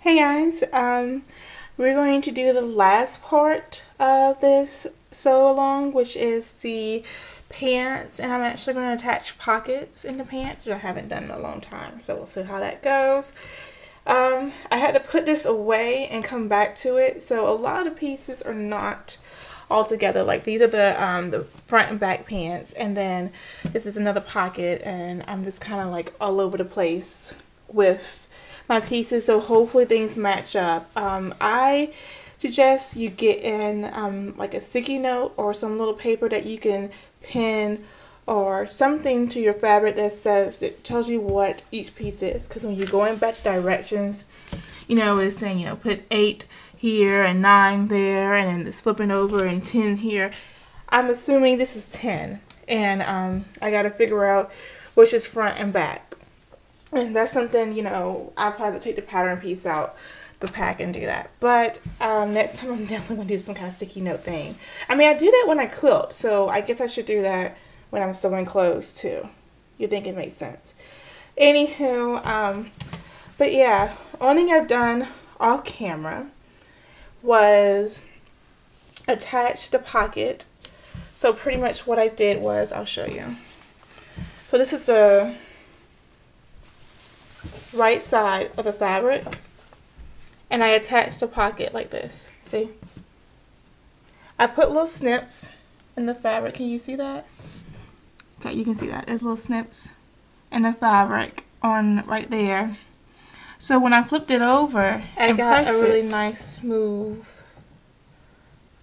Hey guys, we're going to do the last part of this sew along, which is the pants, and I'm actually going to attach pockets in the pants, which I haven't done in a long time, so we'll see how that goes. I had to put this away and come back to it, so a lot of pieces are not all together. Like these are the front and back pants, and then this is another pocket, and I'm just kind of like all over the place with my pieces, so hopefully things match up. I suggest you get in like a sticky note or some little paper that you can pin or something to your fabric that tells you what each piece is, because when you're going back directions, you know, it's saying, you know, put 8 here and 9 there, and then it's flipping over and 10 here. I'm assuming this is 10, and I gotta figure out which is front and back. And that's something, you know, I'll probably take the pattern piece out the pack and do that. But next time I'm definitely going to do some kind of sticky note thing. I mean, I do that when I quilt, so I guess I should do that when I'm sewing clothes too. You think it makes sense. Anywho, but yeah, only thing I've done off camera was attach the pocket. So pretty much what I did was, I'll show you. So this is the right side of the fabric, and I attached the pocket like this. See, I put little snips in the fabric. Can you see that? Okay, you can see that. There's little snips in the fabric on right there. So when I flipped it over, I got a really nice smooth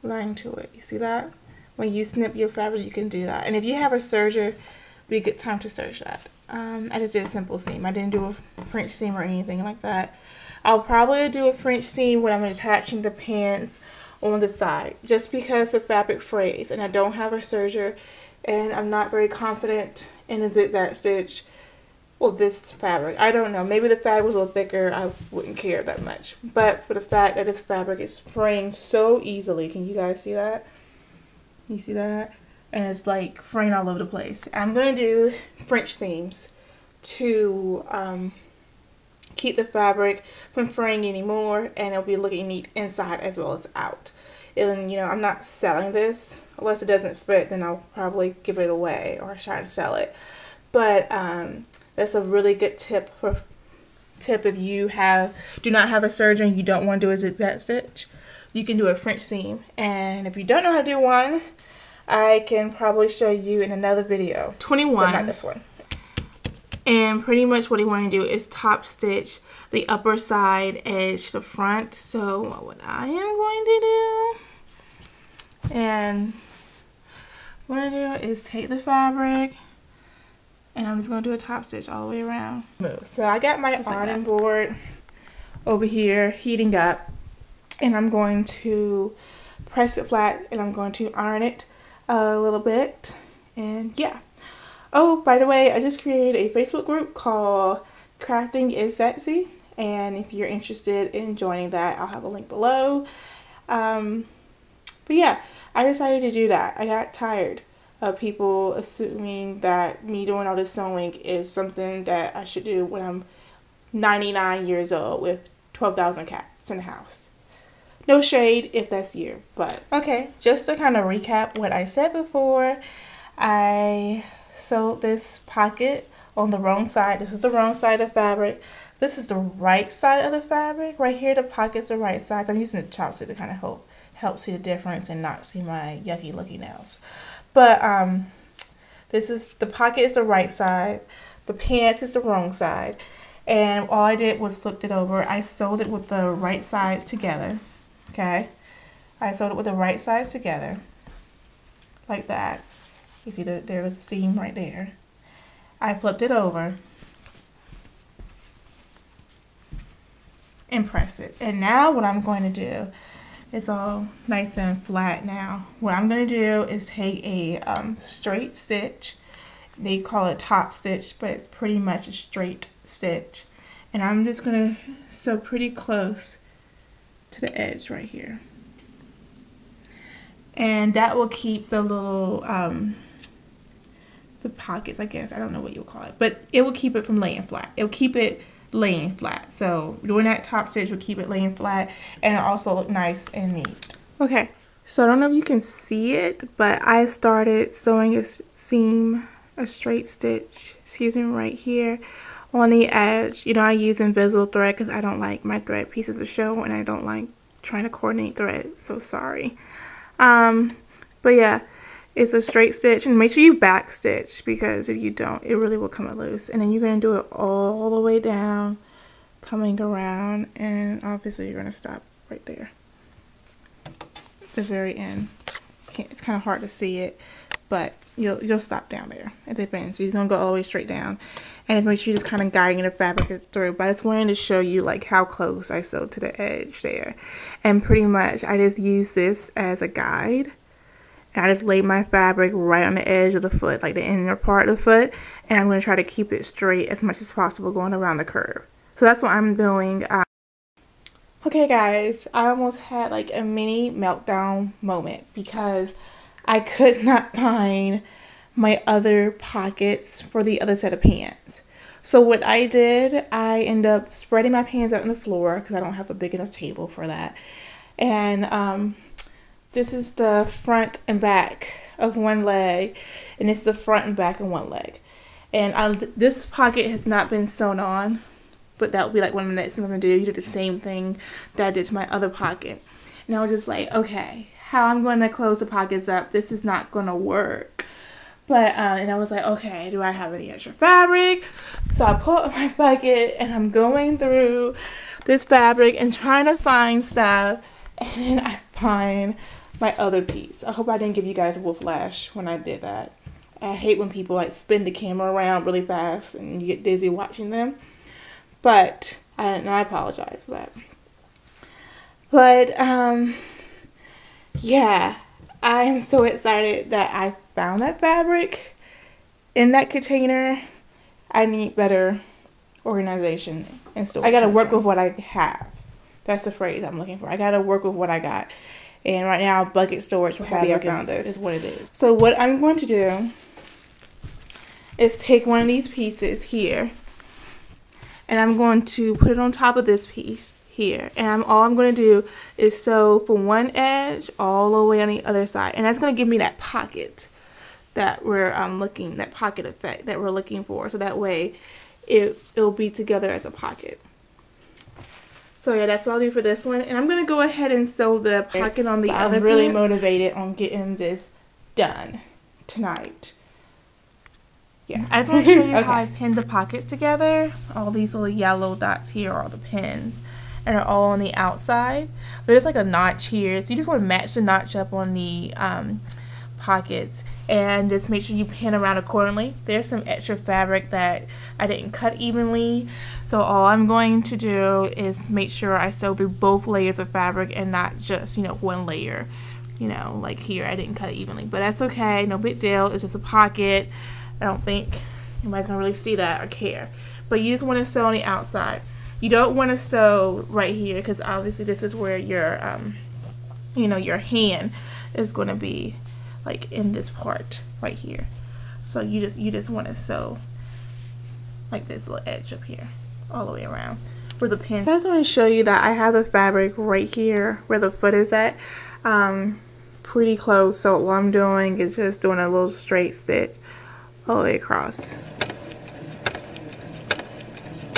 line to it. You see that? When you snip your fabric, you can do that. And if you have a serger, it'd be a good time to serge that. I just did a simple seam. I didn't do a French seam or anything like that. I'll probably do a French seam when I'm attaching the pants on the side, just because the fabric frays and I don't have a serger, and I'm not very confident in a zigzag stitch with this fabric. I don't know, maybe the fabric was a little thicker, I wouldn't care that much. But for the fact that this fabric is fraying so easily, can you guys see that? You see that? And it's like fraying all over the place. I'm going to do French seams to keep the fabric from fraying anymore, and it'll be looking neat inside as well as out. And you know, I'm not selling this. Unless it doesn't fit, then I'll probably give it away or try to sell it. But that's a really good tip if you do not have a serger and you don't want to do a zigzag stitch. You can do a French seam, and if you don't know how to do one, I can probably show you in another video. 21. But not this one. And pretty much what you want to do is top stitch the upper side edge to the front. So what I am going to do, and what I do is take the fabric, and I'm just going to do a top stitch all the way around. So I got my ironing board over here heating up, and I'm going to press it flat, and I'm going to iron it a little bit, and yeah. Oh, by the way, I just created a Facebook group called Crafting is Sexy, and if you're interested in joining that, I'll have a link below. But yeah, I decided to do that. I got tired of people assuming that me doing all this sewing is something that I should do when I'm 99 years old with 12,000 cats in the house. No shade if that's you, but okay, just to kind of recap what I said before, I sewed this pocket on the wrong side. This is the wrong side of the fabric. This is the right side of the fabric. Right here, the pocket's the right side. I'm using the chopstick to kind of help see the difference and not see my yucky looking nails. But this is, the pocket is the right side. The pants is the wrong side. And all I did was flipped it over. I sewed it with the right sides together. Okay, I sewed it with the right sides together, like that. You see that there was a seam right there. I flipped it over and press it. And now what I'm going to do, it's all nice and flat now. What I'm going to do is take a straight stitch. They call it top stitch, but it's pretty much a straight stitch. And I'm just going to sew pretty close to the edge right here, and that will keep the little the pockets, I guess, I don't know what you would call it, but it will keep it from laying flat. It will keep it laying flat. So doing that top stitch will keep it laying flat, and it also look nice and neat. Okay, so I don't know if you can see it, but I started sewing a seam, a straight stitch, excuse me, right here on the edge. You know, I use invisible thread because I don't like my thread pieces to show, and I don't like trying to coordinate thread, so sorry. But yeah, it's a straight stitch, and make sure you back stitch, because if you don't, it really will come out loose. And then you're going to do it all the way down, coming around, and obviously you're going to stop right there at the very end. It's kind of hard to see it, but you'll stop down there at the end. So you're going to go all the way straight down, and just make sure you're just kind of guiding the fabric through. But I just wanted to show you like how close I sewed to the edge there, and pretty much I just use this as a guide. I just laid my fabric right on the edge of the foot, like the inner part of the foot, and I'm going to try to keep it straight as much as possible going around the curve. So that's what I'm doing. Okay guys, I almost had like a mini meltdown moment because I could not find my other pockets for the other set of pants. So what I did, I ended up spreading my pants out on the floor because I don't have a big enough table for that. And this is the front and back of one leg, and this is the front and back of one leg. And this pocket has not been sewn on, but that will be like one of the next things I'm going to do. You did the same thing that I did to my other pocket. And I was just like, okay, how I'm going to close the pockets up, this is not going to work. But, and I was like, okay, do I have any extra fabric? So I pull out my bucket, and I'm going through this fabric and trying to find stuff. And then I find my other piece. I hope I didn't give you guys a whiplash when I did that. I hate when people like spin the camera around really fast and you get dizzy watching them. But I apologize for that. But yeah, I am so excited that I found that fabric in that container. I need better organization and storage. I gotta work with what I have. That's the phrase I'm looking for. I gotta work with what I got. And right now, bucket storage with fabric is what it is. So what I'm going to do is take one of these pieces here, and I'm going to put it on top of this piece here. And all I'm going to do is sew from one edge all the way on the other side. And that's going to give me that pocket that we're that pocket effect that we're looking for. So that way it'll be together as a pocket. So yeah, that's what I'll do for this one. And I'm going to go ahead and sew the pocket on the other piece. I'm really motivated on getting this done tonight. Yeah, I just want to show you how I pinned the pockets together. All these little yellow dots here are the pins, and they're all on the outside. There's like a notch here, so you just want to match the notch up on the pockets, and just make sure you pin around accordingly. There's some extra fabric that I didn't cut evenly, so all I'm going to do is make sure I sew through both layers of fabric and not just, you know, one layer. You know, like here I didn't cut it evenly, but that's okay, no big deal. It's just a pocket. I don't think anybody's gonna really see that or care. But you just want to sew on the outside. You don't want to sew right here because obviously this is where your you know, your hand is going to be, like in this part right here. So you just want to sew like this little edge up here all the way around with a pin. So I just want to show you that I have the fabric right here where the foot is at, pretty close. So what I'm doing is just doing a little straight stitch all the way across.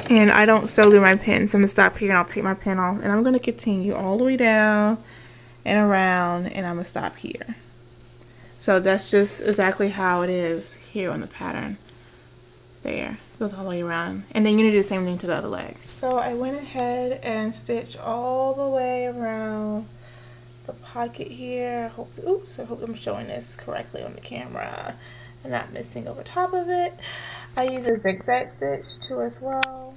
And I don't sew through my pin, so I'm going to stop here and I'll take my pin off. And I'm going to continue all the way down and around, and I'm going to stop here. So that's just exactly how it is here on the pattern. There, goes all the way around. And then you're going to do the same thing to the other leg. So I went ahead and stitched all the way around the pocket here. I hope I'm showing this correctly on the camera and not missing over top of it. I use a zigzag stitch too as well.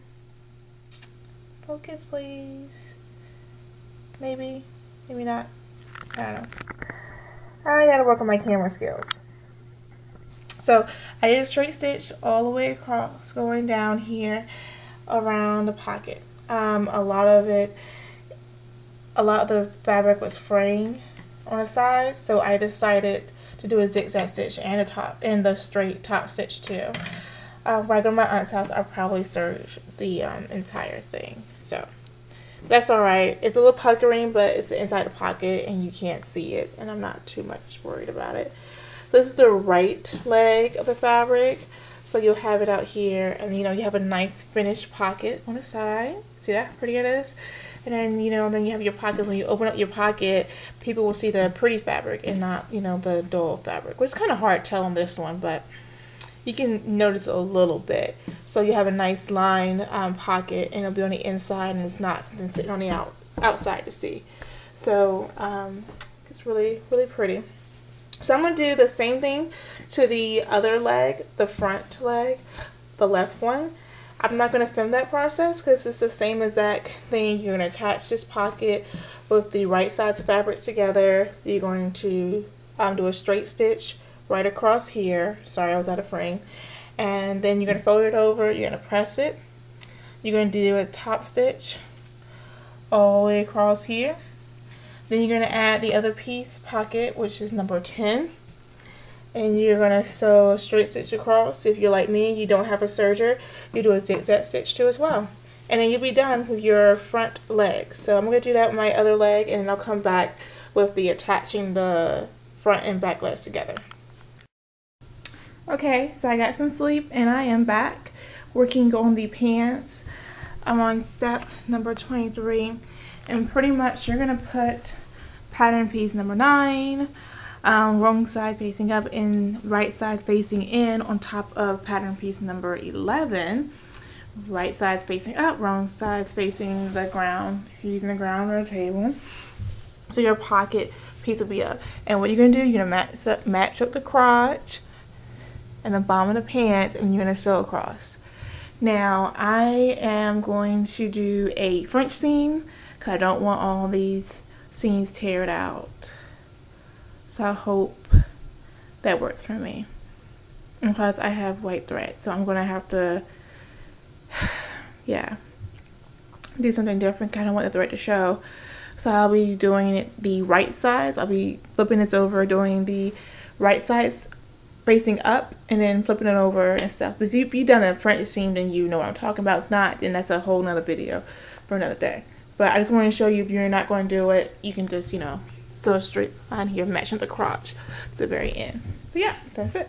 Focus please. Maybe not. I don't know. I gotta work on my camera skills. So I did a straight stitch all the way across, going down here around the pocket. A lot of the fabric was fraying on the sides, so I decided to do a zigzag stitch and the straight top stitch too. When I go to my aunt's house, I'll probably serge the entire thing. So that's alright. It's a little puckering, but it's inside the pocket and you can't see it. And I'm not too much worried about it. So this is the right leg of the fabric. So you'll have it out here, and you know, you have a nice finished pocket on the side. See that how pretty it is? And then, you know, then you have your pockets. When you open up your pocket, people will see the pretty fabric and not, you know, the dull fabric, which is kind of hard to tell on this one, but you can notice a little bit. So you have a nice line pocket, and it'll be on the inside, and it's not something sitting on the outside to see. So it's really, really pretty. So I'm going to do the same thing to the other leg, the front leg, the left one. I'm not going to film that process because it's the same exact thing. You're going to attach this pocket with the right sides of fabrics together. You're going to do a straight stitch right across here. Sorry, I was out of frame. And then you're going to fold it over. You're going to press it. You're going to do a top stitch all the way across here. Then you're going to add the other piece pocket, which is number 10. And you're going to sew a straight stitch across. If you're like me, you don't have a serger, you do a zigzag stitch too as well. And then you'll be done with your front leg. So I'm going to do that with my other leg, and then I'll come back with the attaching the front and back legs together. Okay, so I got some sleep and I am back working on the pants. I'm on step number 23. And pretty much you're going to put pattern piece number 9, wrong side facing up and right side facing in on top of pattern piece number 11. Right side's facing up, wrong side's facing the ground if you're using the ground or a table. So your pocket piece will be up. And what you're going to do, you're going to match up the crotch and the bottom of the pants, and you're going to sew across. Now I am going to do a French seam, because I don't want all these seams teared out. So I hope that works for me. And plus I have white thread, so I'm going to have to, yeah, do something different. Kind of want the thread to show. So I'll be doing it the right sides. I'll be flipping this over, doing the right sides facing up, and then flipping it over and stuff. Because if you've done a French seam, then you know what I'm talking about. If not, then that's a whole nother video for another day. But I just want to show you, if you're not going to do it, you can just, you know, sew a straight line here, matching the crotch to the very end. But yeah, that's it.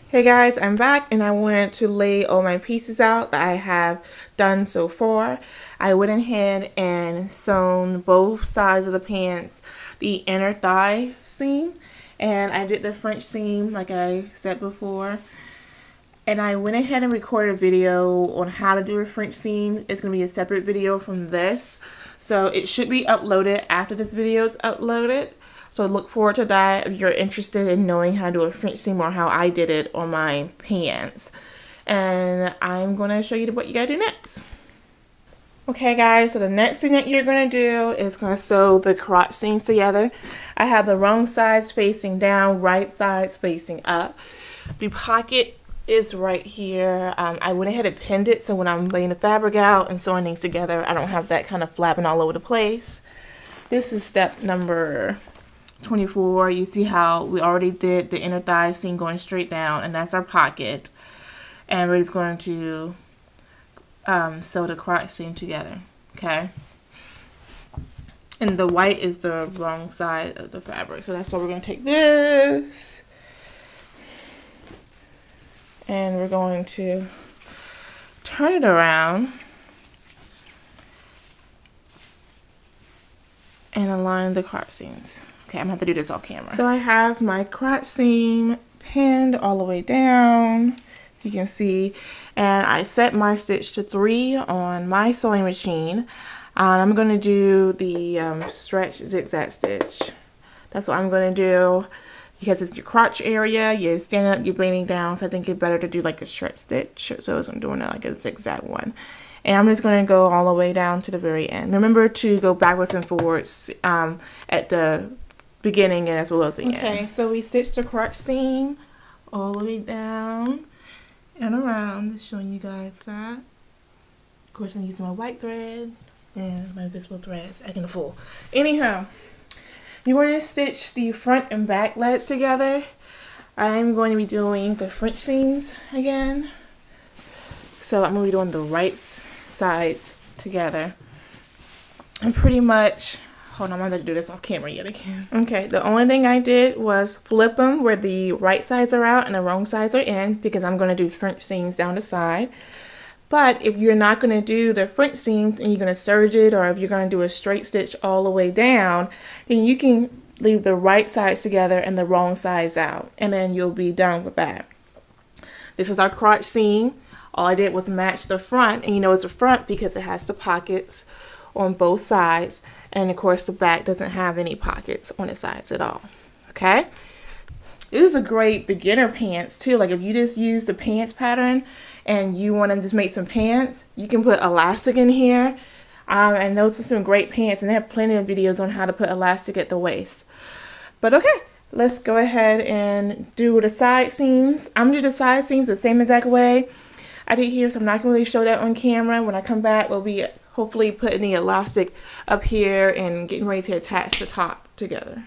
Hey guys, I'm back, and I wanted to lay all my pieces out that I have done so far. I went ahead and sewn both sides of the pants, the inner thigh seam, and I did the French seam like I said before. And I went ahead and recorded a video on how to do a French seam. It's going to be a separate video from this. So it should be uploaded after this video is uploaded. So look forward to that if you're interested in knowing how to do a French seam or how I did it on my pants. And I'm going to show you what you got to do next. Okay guys, so the next thing that you're going to do is going to sew the crotch seams together. I have the wrong sides facing down, right sides facing up. The pocket is right here. I went ahead and pinned it so when I'm laying the fabric out and sewing things together, I don't have that kind of flapping all over the place. This is step number 24. You see how we already did the inner thigh seam going straight down, and that's our pocket. And we're just going to sew the crotch seam together, okay? And the white is the wrong side of the fabric, so that's why we're going to take this. And we're going to turn it around and align the crotch seams. Okay, I'm going to have to do this off camera. So I have my crotch seam pinned all the way down, as you can see. And I set my stitch to 3 on my sewing machine. And I'm going to do the stretch zigzag stitch. That's what I'm going to do. Because it's your crotch area, you're standing up, you're bending down, so I think it's better to do like a stretch stitch. So I'm doing it like a zigzag one. And I'm just going to go all the way down to the very end. Remember to go backwards and forwards at the beginning and as well as the end. Okay, so we stitched the crotch seam all the way down and around. Just showing you guys that. Of course, I'm using my white thread and my visible threads acting a fool. Anyhow, you want to stitch the front and back legs together. I'm going to be doing the French seams again. So I'm going to be doing the right sides together. And pretty much, hold on, I'm going to do this off camera yet again. Okay, the only thing I did was flip them where the right sides are out and the wrong sides are in, because I'm going to do French seams down the side. But if you're not going to do the French seams and you're going to serge it, or if you're going to do a straight stitch all the way down, then you can leave the right sides together and the wrong sides out, and then you'll be done with that. This is our crotch seam. All I did was match the front, and you know it's the front because it has the pockets on both sides, and of course the back doesn't have any pockets on the sides at all. Okay, this is a great beginner pants too. Like if you just use the pants pattern and you want to just make some pants, you can put elastic in here. And those are some great pants, and they have plenty of videos on how to put elastic at the waist. But okay, let's go ahead and do the side seams. I'm going to do the side seams the same exact way I did here, so I'm not going to really show that on camera. When I come back, we'll be hopefully putting the elastic up here and getting ready to attach the top together.